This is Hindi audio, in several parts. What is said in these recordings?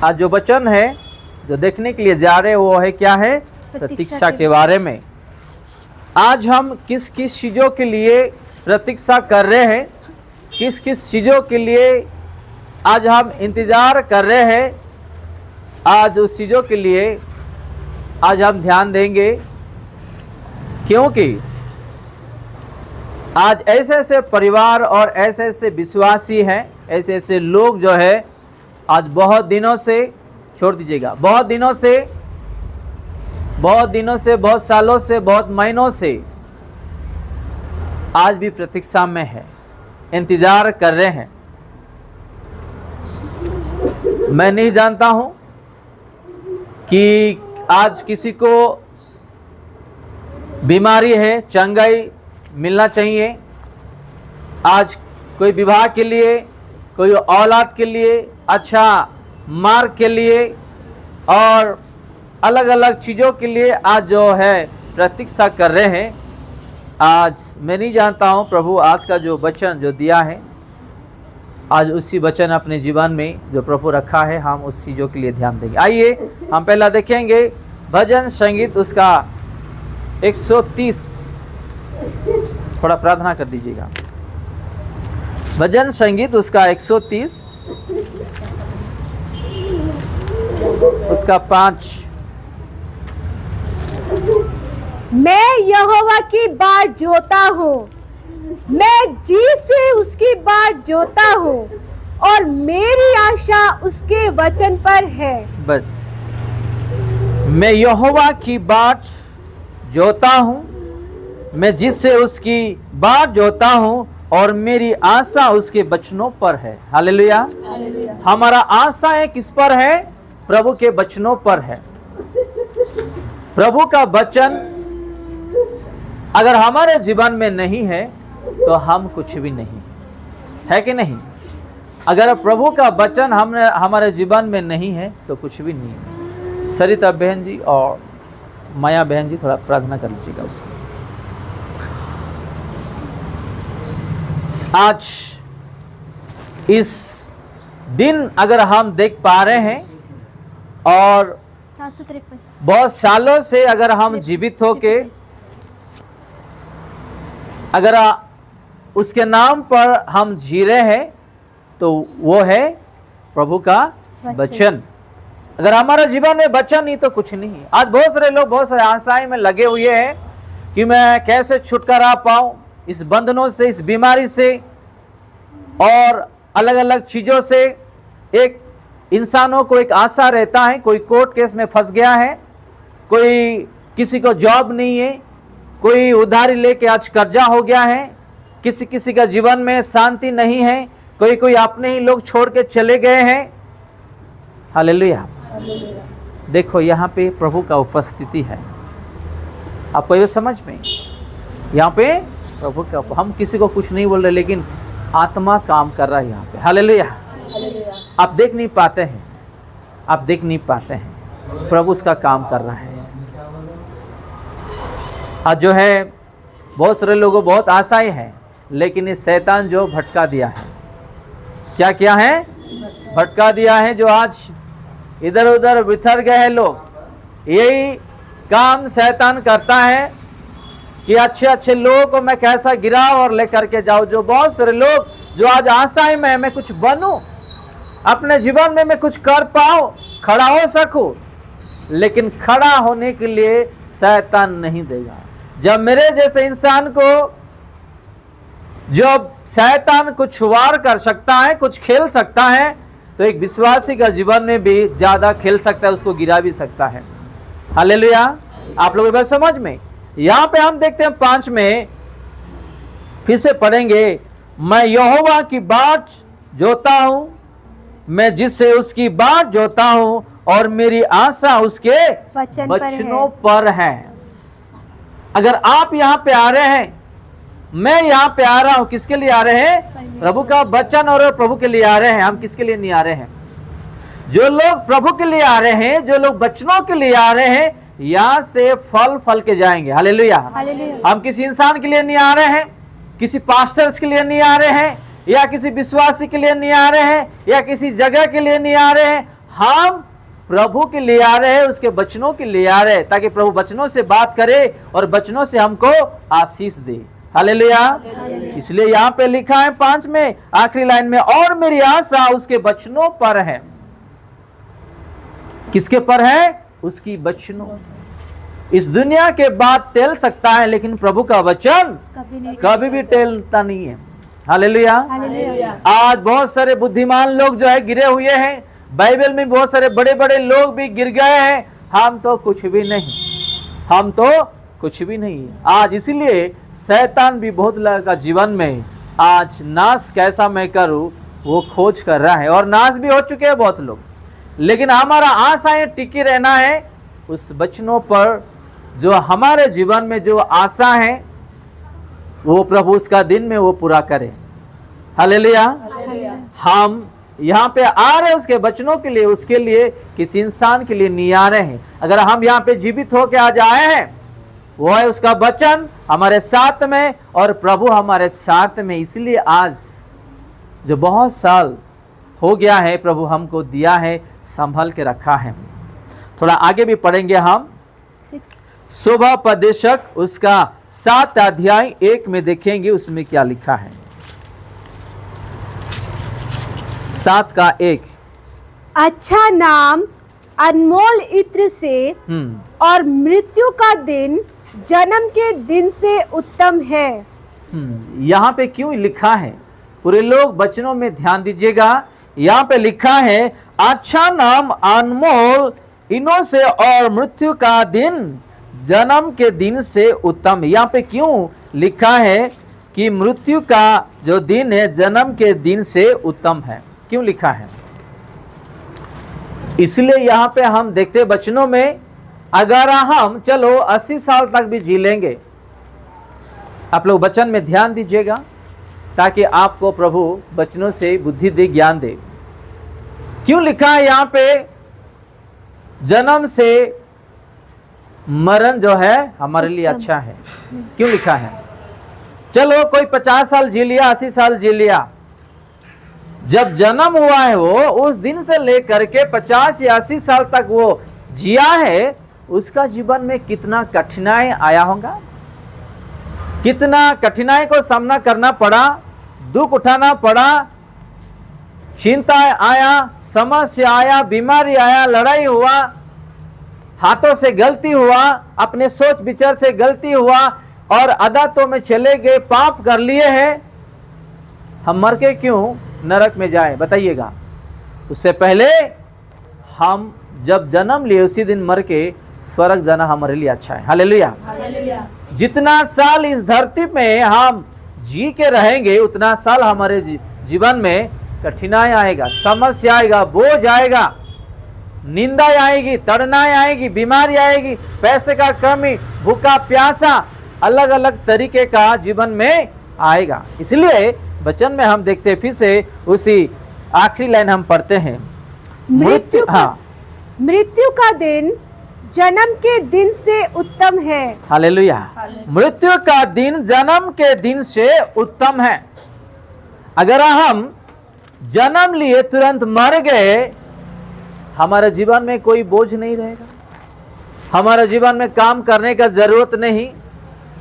आज जो वचन है जो देखने के लिए जा रहे हैं वो है क्या है? प्रतीक्षा के बारे में। आज हम किस किस चीज़ों के लिए प्रतीक्षा कर रहे हैं, किस किस चीज़ों के लिए आज हम इंतज़ार कर रहे हैं, आज उस चीज़ों के लिए आज हम ध्यान देंगे। क्योंकि आज ऐसे ऐसे परिवार और ऐसे ऐसे विश्वासी हैं, ऐसे ऐसे लोग जो है आज बहुत दिनों से, छोड़ दीजिएगा, बहुत दिनों से, बहुत सालों से, बहुत महीनों से आज भी प्रतीक्षा में है, इंतज़ार कर रहे हैं। मैं नहीं जानता हूं कि आज किसी को बीमारी है, चंगाई मिलना चाहिए। आज कोई विवाह के लिए, कोई औलाद के लिए, अच्छा मार्ग के लिए और अलग अलग चीज़ों के लिए आज जो है प्रतीक्षा कर रहे हैं। आज मैं नहीं जानता हूँ, प्रभु आज का जो वचन जो दिया है, आज उसी वचन अपने जीवन में जो प्रभु रखा है, हम उस चीज़ों के लिए ध्यान देंगे। आइए हम पहला देखेंगे भजन संगीत उसका 130, थोड़ा प्रार्थना कर दीजिएगा। भजन संगीत उसका 130 उसका 5। मैं यहोवा की बाट जोता हूँ, मैं जी से उसकी बाट जोता हूँ और मेरी आशा उसके वचन पर है। बस, मैं यहोवा की बाट जोता हूँ, मैं जिससे उसकी बाट जोता हूँ और मेरी आशा उसके वचनों पर है। हालेलुया। हमारा आशा है किस पर है? प्रभु के वचनों पर है। प्रभु का वचन अगर हमारे जीवन में नहीं है तो हम कुछ भी नहीं है कि नहीं? अगर प्रभु का वचन हमारे जीवन में नहीं है तो कुछ भी नहीं है। सरिता बहन जी और माया बहन जी थोड़ा प्रार्थना कर लीजिएगा उसको। आज इस दिन अगर हम देख पा रहे हैं और 753 बहुत सालों से अगर हम जीवित होके अगर उसके नाम पर हम जी रहे हैं तो वो है प्रभु का वचन। अगर हमारा जीवन में वचन नहीं तो कुछ नहीं है। आज बहुत सारे लोग बहुत सारे आशाएं में लगे हुए हैं कि मैं कैसे छुटकारा पाऊं इस बंधनों से, इस बीमारी से और अलग अलग चीज़ों से। एक इंसानों को एक आशा रहता है, कोई कोर्ट केस में फंस गया है, कोई किसी को जॉब नहीं है, कोई उधारी लेके आज कर्जा हो गया है, किसी किसी का जीवन में शांति नहीं है, कोई कोई अपने ही लोग छोड़ के चले गए हैं। हालेलुया। देखो यहाँ पे प्रभु का उपस्थिति है, आपको ये समझ में? यहाँ पे प्रभु का, हम किसी को कुछ नहीं बोल रहे लेकिन आत्मा काम कर रहा है यहाँ पे। हालेलुया। आप देख नहीं पाते हैं, आप देख नहीं पाते हैं, प्रभु उसका काम कर रहा है। आज जो है बहुत सारे लोगों को बहुत आशाएं हैं लेकिन इस शैतान जो भटका दिया है, क्या किया है? भटका दिया है। जो आज इधर उधर बिछड़ गए हैं लोग, यही काम शैतान करता है कि अच्छे अच्छे लोगों को मैं कैसा गिराऊं और लेकर के जाऊं। जो बहुत सारे लोग जो आज आशाएं में मैं कुछ बनूं, अपने जीवन में मैं कुछ कर पाऊं, खड़ा हो सकूं, लेकिन खड़ा होने के लिए शैतान नहीं देगा। जब मेरे जैसे इंसान को जब शैतान कुछ वार कर सकता है, कुछ खेल सकता है, तो एक विश्वासी का जीवन में भी ज्यादा खेल सकता है, उसको गिरा भी सकता है। हालेलुया। आप लोगों की बात समझ में? यहाँ पे हम देखते हैं 5 में, फिर से पढ़ेंगे। मैं यहोवा की बाट जोता हूं, मैं जिससे उसकी बाट जोता हूं और मेरी आशा उसके वचनों पर है। अगर आप यहाँ पे आ रहे हैं, मैं यहाँ पे आ रहा हूं, किसके लिए आ रहे हैं? प्रभु का वचन और प्रभु के लिए आ रहे हैं। हम किसके लिए नहीं आ रहे हैं? जो लोग प्रभु के लिए आ रहे हैं, जो लोग वचनों के लिए आ रहे हैं, यहाँ से फल के जाएंगे। हालेलुया। हम किसी इंसान के लिए नहीं आ रहे हैं, किसी पास्टर्स के लिए नहीं आ रहे हैं, या किसी विश्वासी के लिए नहीं आ रहे हैं, या किसी जगह के लिए नहीं आ रहे हैं। हम प्रभु के लिए आ रहे हैं, उसके वचनों के लिए आ रहे हैं, ताकि प्रभु वचनों से बात करे और वचनों से हमको आशीष दे। हालेलुया। इसलिए यहाँ पे लिखा है 5 में आखिरी लाइन में, और मेरी आशा उसके वचनों पर है। किसके पर है? उसकी वचनों। इस दुनिया के बाद टेल सकता है, लेकिन प्रभु का वचन कभी भी टेलता नहीं है। हालेलुया। आज बहुत सारे बुद्धिमान लोग जो है गिरे हुए हैं। बाइबल में बहुत सारे बड़े बड़े लोग भी गिर गए हैं। हम तो कुछ भी नहीं, हम तो कुछ भी नहीं। आज इसीलिए शैतान भी बहुत लोगों का जीवन में आज नाश कैसा मैं करूं वो खोज कर रहा है, और नाश भी हो चुके हैं बहुत लोग। लेकिन हमारा आशाएं टिकी रहना है उस वचनों पर, जो हमारे जीवन में जो आशा है वो प्रभु उसका दिन में वो पूरा करे। हालेलुया। हम यहाँ पे आ रहे उसके वचनों के लिए, उसके लिए किसी इंसान के लिए नहीं आ रहे हैं। अगर हम यहाँ पे जीवित होके आज आए हैं, वो है उसका वचन हमारे साथ में और प्रभु हमारे साथ में। इसलिए आज जो बहुत साल हो गया है प्रभु हमको दिया है, संभल के रखा है। थोड़ा आगे भी पढ़ेंगे हम। शोभापदेशक उसका 7 अध्याय 1 में देखेंगे उसमें क्या लिखा है। 7:1। अच्छा नाम अनमोल इत्र से और मृत्यु का दिन जन्म के दिन से उत्तम है। यहाँ पे क्यों लिखा है? पूरे लोग वचनों में ध्यान दीजिएगा। यहाँ पे लिखा है अच्छा नाम अनमोल इनों से और मृत्यु का दिन जन्म के दिन से उत्तम। यहाँ पे क्यों लिखा है कि मृत्यु का जो दिन है जन्म के दिन से उत्तम है? क्यों लिखा है? इसलिए यहाँ पे हम देखते वचनों में, अगर हम चलो 80 साल तक भी जी लेंगे, आप लोग वचन में ध्यान दीजिएगा ताकि आपको प्रभु वचनों से बुद्धि दे, ज्ञान दे। क्यों लिखा है यहाँ पे जन्म से मरण जो है हमारे लिए अच्छा है? क्यों लिखा है? चलो कोई 50 साल जी लिया, 80 साल जी लिया, जब जन्म हुआ है वो उस दिन से लेकर के 50 या 80 साल तक वो जिया है, उसका जीवन में कितना कठिनाई आया होगा, कितना कठिनाई को सामना करना पड़ा, दुख उठाना पड़ा, चिंता आया, समस्या आया, बीमारी आया, लड़ाई हुआ, हाथों से गलती हुआ, अपने सोच विचार से गलती हुआ और आदतों में चले गए, पाप कर लिए हैं। हम मर के क्यों नरक में जाए? बताइएगा। उससे पहले हम जब जन्म लिए उसी दिन मर के स्वर्ग जाना हमारे लिए अच्छा है। हालेलुया। जितना साल इस धरती में हम जी के रहेंगे उतना साल हमारे जीवन में कठिनाई आएगा, समस्या आएगा, बोझ आएगा, निंदा आएगी, तड़नाई आएगी, बीमारी आएगी, पैसे का कमी, भूखा प्यासा, अलग अलग तरीके का जीवन में आएगा। इसलिए वचन में हम देखते हैं, फिर से उसी आखिरी लाइन हम पढ़ते हैं, मृत्यु का दिन जन्म के दिन से उत्तम है। हालेलुया। मृत्यु का दिन जन्म के दिन से उत्तम है। अगर हम जन्म लिए तुरंत मर गए, हमारे जीवन में कोई बोझ नहीं रहेगा, हमारे जीवन में काम करने का जरूरत नहीं,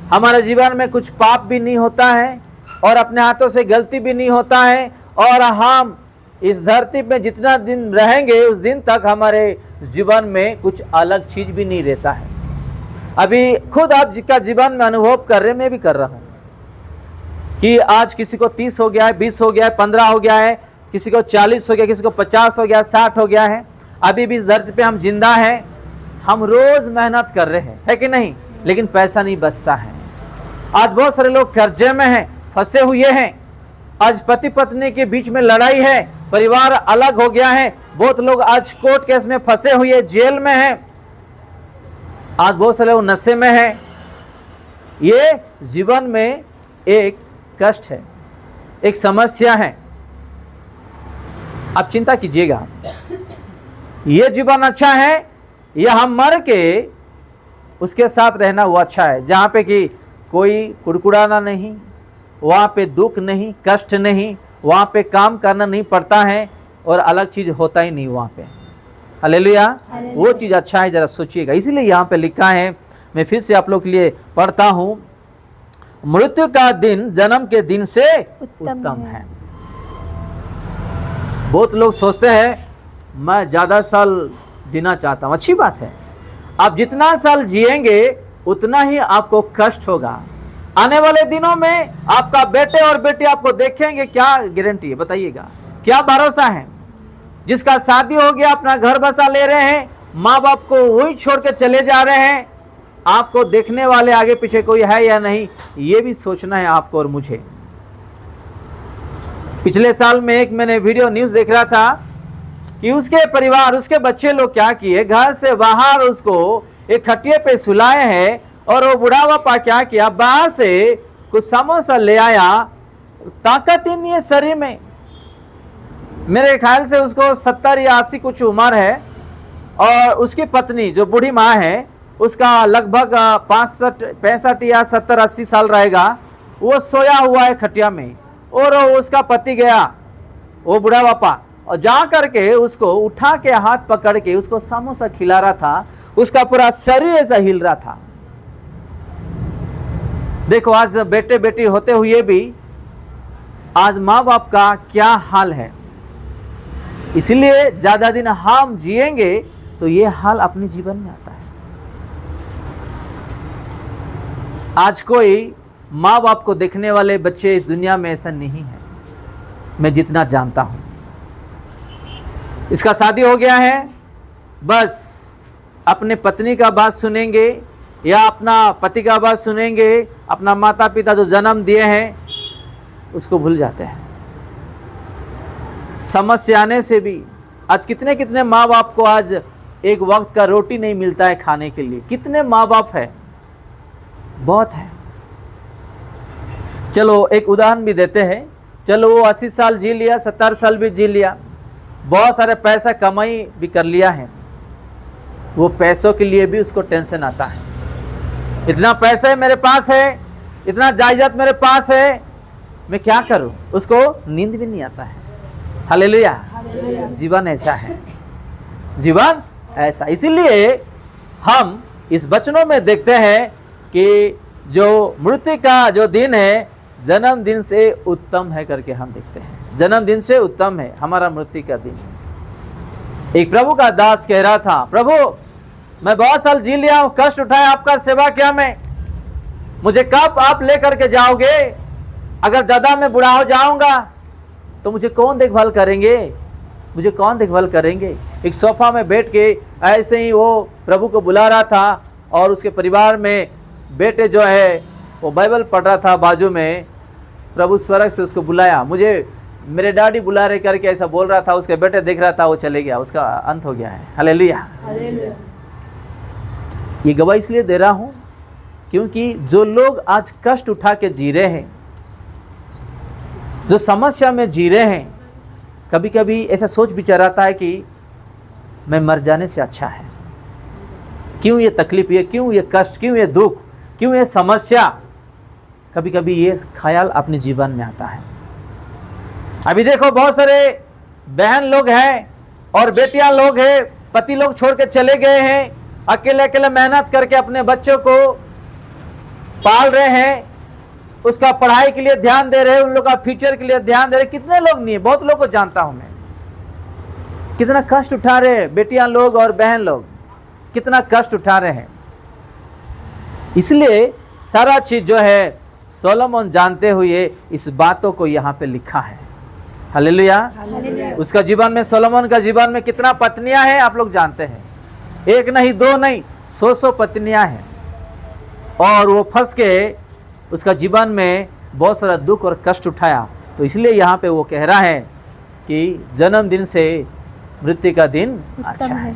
हमारे जीवन में कुछ पाप भी नहीं होता है और अपने हाथों से गलती भी नहीं होता है, और हम इस धरती पे जितना दिन रहेंगे उस दिन तक हमारे जीवन में कुछ अलग चीज भी नहीं रहता है। अभी खुद आप का जीवन में अनुभव कर रहे, मैं भी कर रहा हूं कि आज किसी को 30 हो गया है, 20 हो गया है, 15 हो गया है, किसी को 40 हो गया, किसी को 50 हो गया, 60 हो गया है। अभी भी इस धरती पे हम जिंदा हैं, हम रोज मेहनत कर रहे हैं, है कि नहीं? लेकिन पैसा नहीं बचता है। आज बहुत सारे लोग कर्जे में हैं, फंसे हुए हैं। आज पति पत्नी के बीच में लड़ाई है, परिवार अलग हो गया है। बहुत लोग आज कोर्ट केस में फंसे हुए, जेल में हैं। आज बहुत सारे लोग नशे में हैं। ये जीवन में एक कष्ट है, एक समस्या है। आप चिंता कीजिएगा, ये जीवन अच्छा है या हम मर के उसके साथ रहना वो अच्छा है, जहाँ पे कि कोई कुड़कुड़ाना नहीं, वहाँ पे दुख नहीं, कष्ट नहीं, वहाँ पे काम करना नहीं पड़ता है और अलग चीज होता ही नहीं वहाँ पे। हालेलुया। वो चीज अच्छा है, जरा सोचिएगा। इसीलिए यहाँ पे लिखा है, मैं फिर से आप लोग के लिए पढ़ता हूँ, मृत्यु का दिन जन्म के दिन से उत्तम है। बहुत लोग सोचते हैं मैं ज्यादा साल जीना चाहता हूँ, अच्छी बात है। आप जितना साल जिएंगे उतना ही आपको कष्ट होगा। आने वाले दिनों में आपका बेटे और बेटी आपको देखेंगे, क्या गारंटी है बताइएगा, क्या भरोसा है? जिसका शादी हो गया, अपना घर बसा ले रहे हैं, माँ बाप को वही छोड़ के चले जा रहे हैं, आपको देखने वाले आगे पीछे कोई है या नहीं, ये भी सोचना है आपको और मुझे। पिछले साल में एक मैंने वीडियो न्यूज़ देख रहा था कि उसके परिवार, उसके बच्चे लोग क्या किए, घर से बाहर उसको एक खटिया पे सुलाए हैं, और वो बुढ़ा बापा क्या किया, बाहर से कुछ समोसा ले आया। ताकत ही नहीं है शरीर में। मेरे ख्याल से उसको 70 या 80 कुछ उम्र है, और उसकी पत्नी जो बूढ़ी माँ है उसका लगभग 65 या 70-80 साल रहेगा। वो सोया हुआ है खटिया में, और उसका पति गया, वो बुढ़ा बापा, और जा करके उसको उठा के हाथ पकड़ के उसको समोसा खिला रहा था। उसका पूरा शरीर ऐसा हिल रहा था। देखो आज बेटे बेटी होते हुए भी आज माँ बाप का क्या हाल है। इसलिए ज्यादा दिन हम जिएंगे तो ये हाल अपने जीवन में आता है। आज कोई माँ बाप को देखने वाले बच्चे इस दुनिया में ऐसा नहीं है, मैं जितना जानता हूं। इसका शादी हो गया है, बस अपने पत्नी का बात सुनेंगे या अपना पति का बात सुनेंगे, अपना माता पिता जो जन्म दिए हैं उसको भूल जाते हैं। समस्या आने से भी आज कितने कितने माँ बाप को आज एक वक्त का रोटी नहीं मिलता है खाने के लिए। कितने माँ बाप है, बहुत है। चलो एक उदाहरण भी देते हैं। चलो वो 80 साल जी लिया, 70 साल भी जी लिया, बहुत सारे पैसा कमाई भी कर लिया है, वो पैसों के लिए भी उसको टेंशन आता है। इतना पैसा है मेरे पास है, इतना जायदाद मेरे पास है, मैं क्या करूं? उसको नींद भी नहीं आता है। हालेलुया। जीवन ऐसा है, जीवन ऐसा। इसीलिए हम इस वचनों में देखते हैं कि जो मृत्यु का जो दिन है जन्मदिन से उत्तम है करके हम देखते हैं। जन्मदिन से उत्तम है हमारा मृत्यु का दिन। एक प्रभु का दास कह रहा था, प्रभु मैं बहुत साल जी लिया हूँ, कष्ट उठाया, आपका सेवा किया मैं, मुझे कब आप लेकर के जाओगे? अगर ज़्यादा मैं बुढ़ा हो जाऊंगा तो मुझे कौन देखभाल करेंगे? मुझे कौन देखभाल करेंगे? एक सोफा में बैठ के ऐसे ही वो प्रभु को बुला रहा था, और उसके परिवार में बेटे जो है वो बाइबल पढ़ रहा था बाजू में। प्रभु स्वर्ग से उसको बुलाया, मुझे मेरे डैडी बुला रहे करके ऐसा बोल रहा था। उसके बेटे देख रहा था, वो चले गया, उसका अंत हो गया है। हालेलुया। ये गवाही इसलिए दे रहा हूं क्योंकि जो लोग आज कष्ट उठा के जी रहे हैं, जो समस्या में जी रहे हैं, कभी कभी ऐसा सोच विचार आता है कि मैं मर जाने से अच्छा है। क्यों ये तकलीफ, ये क्यों ये कष्ट, क्यों ये दुख, क्यों ये समस्या? कभी कभी ये ख्याल अपने जीवन में आता है। अभी देखो बहुत सारे बहन लोग हैं और बेटियां लोग हैं, पति लोग छोड़ के चले गए हैं, अकेले अकेले मेहनत करके अपने बच्चों को पाल रहे हैं, उसका पढ़ाई के लिए ध्यान दे रहे हैं, उन लोग का फ्यूचर के लिए ध्यान दे रहे हैं। कितने लोग नहीं, बहुत लोग को जानता हूं मैं, कितना कष्ट उठा रहे हैं बेटियां लोग और बहन लोग, कितना कष्ट उठा रहे हैं। इसलिए सारा चीज जो है सोलोमन जानते हुए इस बातों को यहाँ पे लिखा है। हालेलुया। उसका जीवन में, सोलोमन का जीवन में कितना पत्नियां हैं आप लोग जानते हैं, एक नहीं दो नहीं 100 पत्नियां हैं, और वो फंस के उसका जीवन में बहुत सारा दुख और कष्ट उठाया। तो इसलिए यहाँ पे वो कह रहा है कि जन्मदिन से मृत्यु का दिन अच्छा है।